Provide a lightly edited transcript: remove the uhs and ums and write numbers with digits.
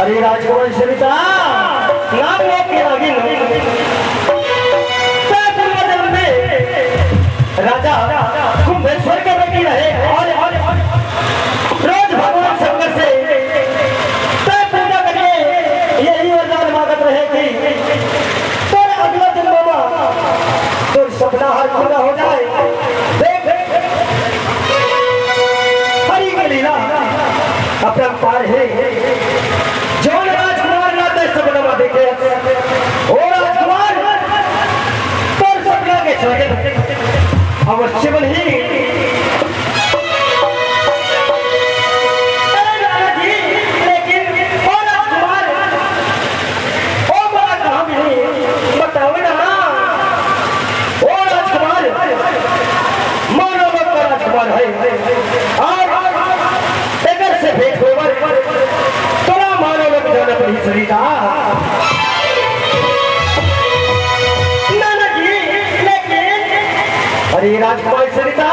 अरे राजकुमार सरिता नाम लेके आगे राजा कुंभेश्वर के बेटी रहे और रोज भगवान शंकर से पूजा करके यही वरदान मांगत रहे कि तो अगला दिन बाबा तो सपना हर पूरा हो जाए। देख हरि के लीला अपना पार है जो राजकुमार नाते सपना देखे ओ राजकुमार तो सपना के छोटे अवश्य बनी लेकिन ओ राजकुमार ओ बड़ा कहाँ मिली बताओ ना ओ राजकुमार मानो का राजकुमार है और एकर से भेंट होकर तोरा मानो लोग जाना पड़ी सरिता अरे राजकुमार सरिता